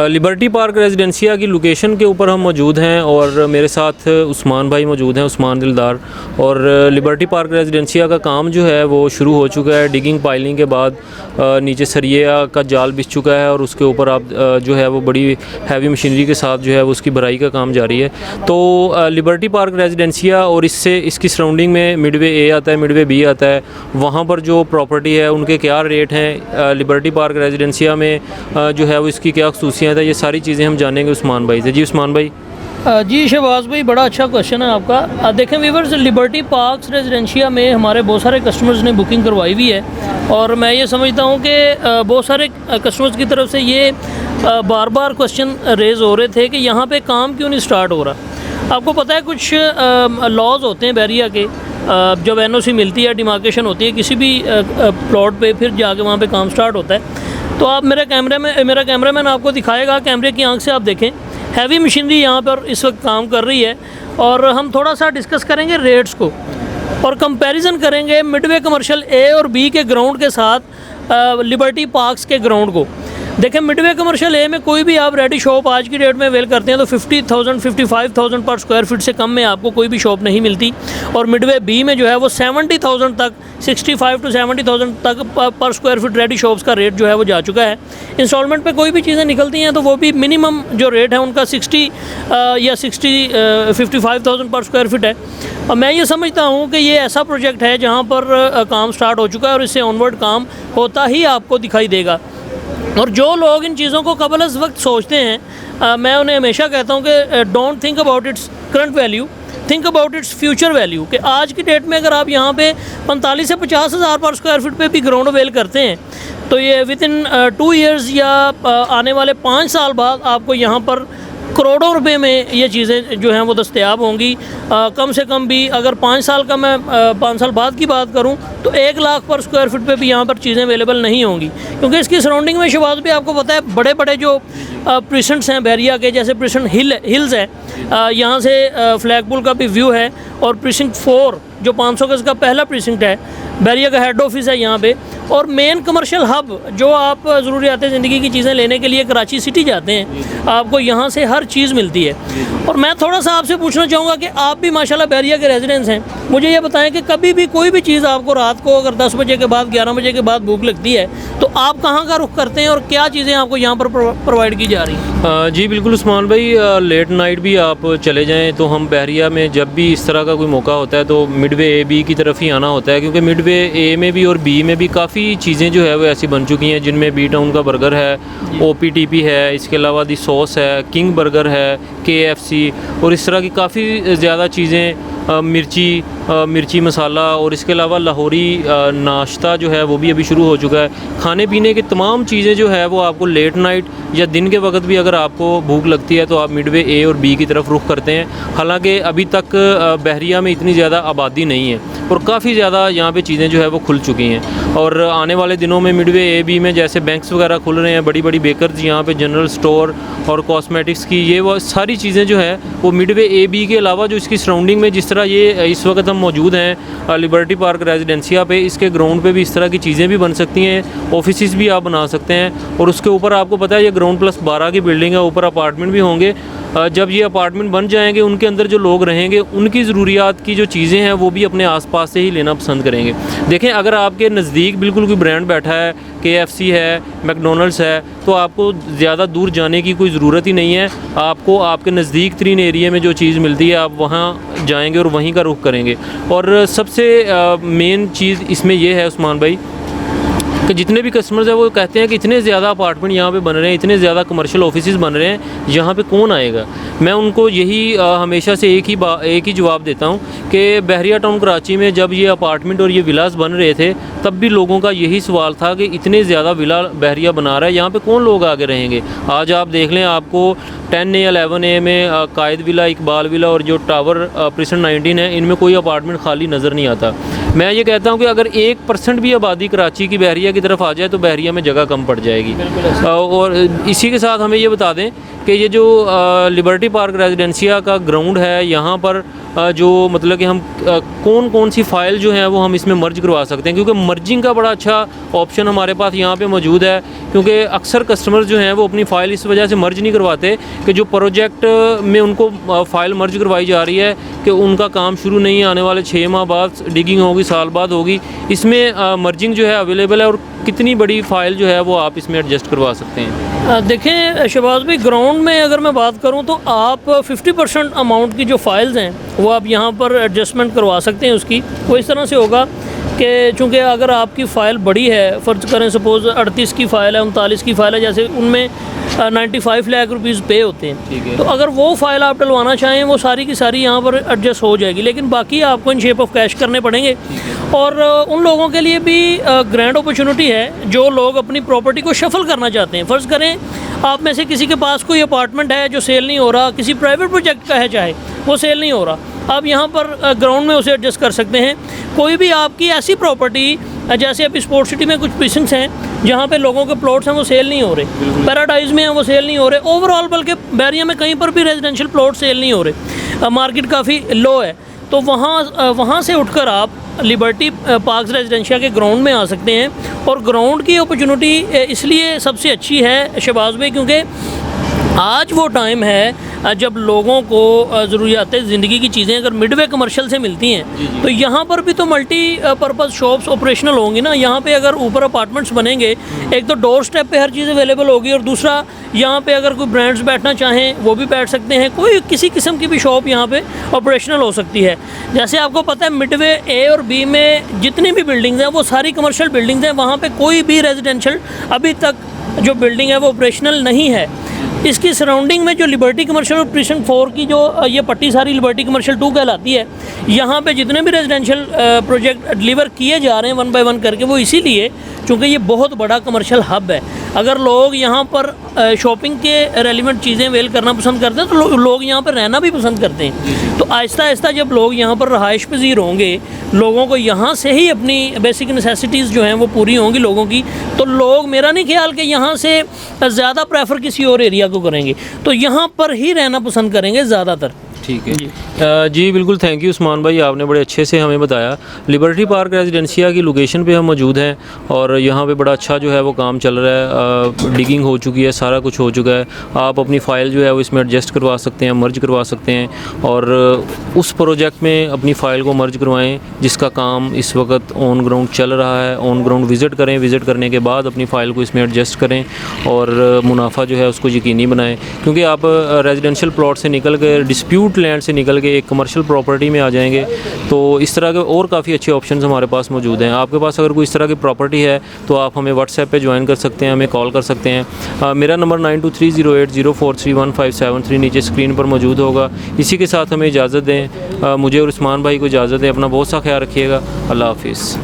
Liberty park Residencia की location के ऊपर हम मौजूद हैं और मेरे साथ उस्मान भाई मौजूद हैं, उस्मान दिलदार। और लिबर्टी पार्क रेजिडेंसिया का काम जो है वो शुरू हो चुका है। डिगिंग पाइलिंग के बाद नीचे सरिया का जाल बिछ चुका है और उसके ऊपर आप जो है वो बड़ी हैवी मशीनरी के साथ जो है वो उसकी भराई का काम जारी है। तो लिबर्टी पार्क रेजिडेंसिया और इससे इसकी सराउंडिंग में मिडवे ए आता है, मिडवे बी आता है, वहाँ पर जो प्रॉपर्टी है उनके क्या रेट हैं, लिबर्टी पार्क रेजिडेंसिया में जो है वो इसकी क्या खसूसियात है, ये सारी चीज़ें हम जानेंगे उस्मान भाई से। जी उस्मान भाई। जी शहबाज भाई, बड़ा अच्छा क्वेश्चन है आपका। देखें व्यूअर्स, लिबर्टी पार्क्स रेजिडेंशिया में हमारे बहुत सारे कस्टमर्स ने बुकिंग करवाई हुई है और मैं ये समझता हूँ कि बहुत सारे कस्टमर्स की तरफ से ये बार बार क्वेश्चन रेज़ हो रहे थे कि यहाँ पे काम क्यों नहीं स्टार्ट हो रहा। आपको पता है कुछ लॉज होते हैं बहरिया के, जब एनओसी मिलती है, डिमार्केशन होती है किसी भी प्लॉट पे, फिर जाके वहाँ पे काम स्टार्ट होता है। तो आप मेरा कैमरामैन आपको दिखाएगा, कैमरे की आंख से आप देखें, हैवी मशीनरी यहाँ पर इस वक्त काम कर रही है और हम थोड़ा सा डिस्कस करेंगे रेट्स को और कंपैरिजन करेंगे मिडवे कमर्शियल ए और बी के ग्राउंड के साथ लिबर्टी पार्क्स के ग्राउंड को। देखें, मिडवे कमर्शियल ए में कोई भी आप रेडी शॉप आज की डेट में अवेल करते हैं तो 50,000 55,000 पर स्क्वायर फीट से कम में आपको कोई भी शॉप नहीं मिलती। और मिडवे बी में जो है वो 70,000 तक, 65 to 70,000 तक पर स्क्वायर फीट रेडी शॉप्स का रेट जो है वो जा चुका है। इंस्टॉलमेंट पे कोई भी चीज़ें निकलती हैं तो वो भी मिनिमम जो रेट है उनका 55,000 पर स्क्वायर फीट है। और मैं ये समझता हूँ कि ये ऐसा प्रोजेक्ट है जहाँ पर काम स्टार्ट हो चुका है और इससे ऑनवर्ड काम होता ही आपको दिखाई देगा। और जो लोग इन चीज़ों को कबल अज़ वक्त सोचते हैं, मैं उन्हें हमेशा कहता हूँ कि don't think about its current value, think about its future value. कि आज की डेट में अगर आप यहाँ पे 45 से 50 हज़ार पर स्क्वायर फीट पे भी ग्राउंड अवेल करते हैं तो ये विद इन 2 ईयर्स या आने वाले 5 साल बाद आपको यहाँ पर करोड़ों रुपए में ये चीज़ें जो हैं वो दस्तयाब होंगी। कम से कम भी अगर 5 साल का मैं 5 साल बाद की बात करूं तो 1 लाख पर स्क्वायर फीट पे भी यहाँ पर चीज़ें अवेलेबल नहीं होंगी, क्योंकि इसकी सराउंडिंग में शहबाज भी आपको पता है बड़े बड़े जो प्रिसेंट्स हैं बहरिया के, जैसे प्रिसेंट हिल्स है, यहाँ से फ्लैगपुल का भी व्यू है, और प्रिसेंट 4 जो 500 गज का पहला प्रिसेंट है, बहरिया का हेड ऑफिस है यहाँ पे, और मेन कमर्शियल हब जो आप ज़रूरियात ज़िंदगी की चीज़ें लेने के लिए कराची सिटी जाते हैं, आपको यहाँ से हर चीज़ मिलती है। और मैं थोड़ा सा आपसे पूछना चाहूँगा कि आप भी माशाल्लाह बहरिया के रेजिडेंट्स हैं, मुझे ये बताएं कि कभी भी कोई भी चीज़ आपको रात को अगर 10 बजे के बाद 11 बजे के बाद भूख लगती है तो आप कहाँ का रुख करते हैं और क्या चीज़ें आपको यहाँ पर प्रोवाइड की जा रही हैं? जी बिल्कुल उस्मान भाई, लेट नाइट भी आप चले जाएँ तो हम बहरिया में जब भी इस तरह का कोई मौका होता है तो मिडवे ए बी की तरफ ही आना होता है, क्योंकि मिडवे ए में भी और बी में भी काफ़ी चीज़ें जो है वो ऐसी बन चुकी हैं जिनमें बी टाउन का बर्गर है, OPTP है, इसके अलावा दी सॉस है, किंग बर्गर है, KFC और इस तरह की काफ़ी ज़्यादा चीज़ें, मिर्ची मसाला, और इसके अलावा लाहौरी नाश्ता जो है वो भी अभी शुरू हो चुका है। खाने पीने की तमाम चीज़ें जो है वो आपको लेट नाइट या दिन के वक्त भी अगर आपको भूख लगती है तो आप मिडवे ए और बी की तरफ रुख करते हैं। हालांकि अभी तक बहरिया में इतनी ज़्यादा आबादी नहीं है और काफ़ी ज़्यादा यहाँ पे चीज़ें जो है वो खुल चुकी हैं, और आने वाले दिनों में मिडवे ए बी में जैसे बैंक्स वगैरह खुल रहे हैं, बड़ी बड़ी बेकर्स यहाँ पे, जनरल स्टोर और कॉस्मेटिक्स की ये वो सारी चीज़ें जो है वो मिडवे ए बी के अलावा जो इसकी सराउंडिंग में, जिस तरह ये इस वक्त हम मौजूद हैं लिबर्टी पार्क रेजिडेंसिया पे, इसके ग्राउंड पे भी इस तरह की चीज़ें भी बन सकती हैं, ऑफिसेस भी आप बना सकते हैं। और उसके ऊपर आपको पता है ये ग्राउंड प्लस 12 की बिल्डिंग है, ऊपर अपार्टमेंट भी होंगे। जब ये अपार्टमेंट बन जाएंगे उनके अंदर जो लोग रहेंगे उनकी ज़रूरियात की जो चीज़ें हैं वो भी अपने आसपास से ही लेना पसंद करेंगे। देखें, अगर आपके नज़दीक बिल्कुल कोई ब्रांड बैठा है, KFC है, मैकडोनल्ड्स है, तो आपको ज़्यादा दूर जाने की कोई ज़रूरत ही नहीं है। आपको आपके नज़दीक तरीन एरिया में जो चीज़ मिलती है आप वहाँ जाएंगे और वहीं का रुख करेंगे। और सबसे मेन चीज़ इसमें यह है उस्मान भाई कि जितने भी कस्टमर्स हैं वो कहते हैं कि इतने ज़्यादा अपार्टमेंट यहाँ पे बन रहे हैं, इतने ज़्यादा कमर्शियल ऑफिसेज बन रहे हैं, यहाँ पे कौन आएगा। मैं उनको यही हमेशा से एक ही जवाब देता हूँ कि बहरिया टाउन कराची में जब ये अपार्टमेंट और ये विलास बन रहे थे तब भी लोगों का यही सवाल था कि इतने ज़्यादा विला बहरिया बना रहा है, यहाँ पे कौन लोग आगे रहेंगे। आज आप देख लें, आपको 10A 11A में कायद विला, इकबाल विला और जो टावर प्रिसेंट 19 है, इनमें कोई अपार्टमेंट खाली नज़र नहीं आता। मैं ये कहता हूँ कि अगर 1% भी आबादी कराची की बहरिया की तरफ आ जाए तो बहरिया में जगह कम पड़ जाएगी। और इसी के साथ हमें ये बता दें कि ये जो लिबर्टी पार्क रेजिडेंसिया का ग्राउंड है, यहाँ पर जो मतलब कि हम कौन कौन सी फ़ाइल जो है वो हम इसमें मर्ज करवा सकते हैं, क्योंकि मर्जिंग का बड़ा अच्छा ऑप्शन हमारे पास यहाँ पे मौजूद है। क्योंकि अक्सर कस्टमर जो हैं वो अपनी फ़ाइल इस वजह से मर्ज नहीं करवाते कि जो प्रोजेक्ट में उनको फ़ाइल मर्ज करवाई जा रही है कि उनका काम शुरू नहीं है, आने वाले 6 माह बाद डिगिंग होगी, साल बाद होगी। इसमें मर्जिंग जो है अवेलेबल है, और कितनी बड़ी फ़ाइल जो है वो आप इसमें एडजस्ट करवा सकते हैं। देखें शहबाज भाई, ग्राउंड में अगर मैं बात करूं तो आप 50% अमाउंट की जो फाइल्स हैं वो आप यहां पर एडजस्टमेंट करवा सकते हैं उसकी। वो इस तरह से होगा कि चूँकि अगर आपकी फ़ाइल बड़ी है, फ़र्ज़ करें सपोज़ 38 की फ़ाइल है, 39 की फ़ाइल है, जैसे उनमें 95 लाख रुपीज़ पे होते हैं, तो अगर वो फ़ाइल आप डलवाना चाहें वो सारी की सारी यहाँ पर एडजस्ट हो जाएगी, लेकिन बाकी आपको इन शेप ऑफ कैश करने पड़ेंगे। और उन लोगों के लिए भी ग्रैंड अपॉर्चुनिटी है जो लोग अपनी प्रॉपर्टी को शफल करना चाहते हैं। फ़र्ज़ करें आप में से किसी के पास कोई अपार्टमेंट है जो सेल नहीं हो रहा, किसी प्राइवेट प्रोजेक्ट का है चाहे वो सेल नहीं हो रहा, आप यहाँ पर ग्राउंड में उसे एडजस्ट कर सकते हैं। कोई भी आपकी ऐसी प्रॉपर्टी, जैसे अभी स्पोर्ट्स सिटी में कुछ प्रीसिंक्ट्स हैं जहाँ पे लोगों के प्लॉट्स हैं वो सेल नहीं हो रहे, पैराडाइज में हैं वो सेल नहीं हो रहे, ओवरऑल बल्कि बैरिया में कहीं पर भी रेजिडेंशियल प्लॉट सेल नहीं हो रहे, मार्केट काफ़ी लो है, तो वहाँ से उठकर आप लिबर्टी पार्क्स रेजिडेंशिया के ग्राउंड में आ सकते हैं। और ग्राउंड की अपॉर्चुनिटी इसलिए सबसे अच्छी है शहबाज भाई, क्योंकि आज वो टाइम है जब लोगों को ज़रूरियात ज़िंदगी की चीज़ें अगर मिडवे कमर्शियल से मिलती हैं, तो यहाँ पर भी तो मल्टी पर्पज़ शॉप्स ऑपरेशनल होंगी ना। यहाँ पे अगर ऊपर अपार्टमेंट्स बनेंगे, एक तो डोर स्टेप पे हर चीज़ अवेलेबल होगी, और दूसरा यहाँ पे अगर कोई ब्रांड्स बैठना चाहें वो भी बैठ सकते हैं। कोई किसी किस्म की भी शॉप यहाँ पे ऑपरेशनल हो सकती है। जैसे आपको पता है मिडवे ए और बी में जितनी भी बिल्डिंग्स हैं वो सारी कमर्शियल बिल्डिंग्स हैं, वहाँ पे कोई भी रेजिडेंशियल अभी तक जो बिल्डिंग है वो ऑपरेशनल नहीं है। इसकी सराउंडिंग में जो लिबर्टी कमर्शियल और प्रीसिंक्ट 4 की जो ये पट्टी सारी लिबर्टी कमर्शियल 2 कहलाती है, यहाँ पे जितने भी रेजिडेंशियल प्रोजेक्ट डिलीवर किए जा रहे हैं 1 बाय 1 करके, वो इसीलिए चूँकि ये बहुत बड़ा कमर्शियल हब है। अगर लोग यहाँ पर शॉपिंग के रेलिवेंट चीज़ें अवेल करना पसंद करते हैं तो लोग यहाँ पर रहना भी पसंद करते हैं। तो आहिस्ता आहिस्ता जब लोग यहाँ पर रहाइश पजीर होंगे, लोगों को यहाँ से ही अपनी बेसिक नेसेसिटीज़ जो हैं वो पूरी होंगी लोगों की, तो लोग, मेरा नहीं ख्याल कि यहाँ से ज़्यादा प्रेफर किसी और एरिया को करेंगे, तो यहाँ पर ही रहना पसंद करेंगे ज़्यादातर। ठीक है जी, बिल्कुल थैंक यू उस्मान भाई, आपने बड़े अच्छे से हमें बताया। लिबर्टी पार्क रेजिडेंशिया की लोकेशन पे हम मौजूद हैं, और यहाँ पे बड़ा अच्छा जो है वो काम चल रहा है, डिगिंग हो चुकी है, सारा कुछ हो चुका है। आप अपनी फ़ाइल जो है वो इसमें एडजस्ट करवा सकते हैं, मर्ज करवा सकते हैं, और उस प्रोजेक्ट में अपनी फ़ाइल को मर्ज करवाएँ जिसका काम इस वक्त ऑन ग्राउंड चल रहा है। ऑन ग्राउंड विज़िट करें, विज़िट करने के बाद अपनी फ़ाइल को इसमें एडजस्ट करें और मुनाफा जो है उसको यकीनी बनाएँ, क्योंकि आप रेजिडेंशियल प्लॉट से निकल के, डिस्प्यूट लैंड से निकल के एक कमर्शियल प्रॉपर्टी में आ जाएंगे। तो इस तरह के और काफ़ी अच्छे ऑप्शंस हमारे पास मौजूद हैं। आपके पास अगर कोई इस तरह की प्रॉपर्टी है तो आप हमें व्हाट्सएप पे ज्वाइन कर सकते हैं, हमें कॉल कर सकते हैं। मेरा नंबर 923080431573 नीचे स्क्रीन पर मौजूद होगा। इसी के साथ हमें इजाज़त दें, मुझे और उस्मान भाई को इजाज़त दें। अपना बहुत सा ख्याल रखिएगा। अल्लाह हाफिज़।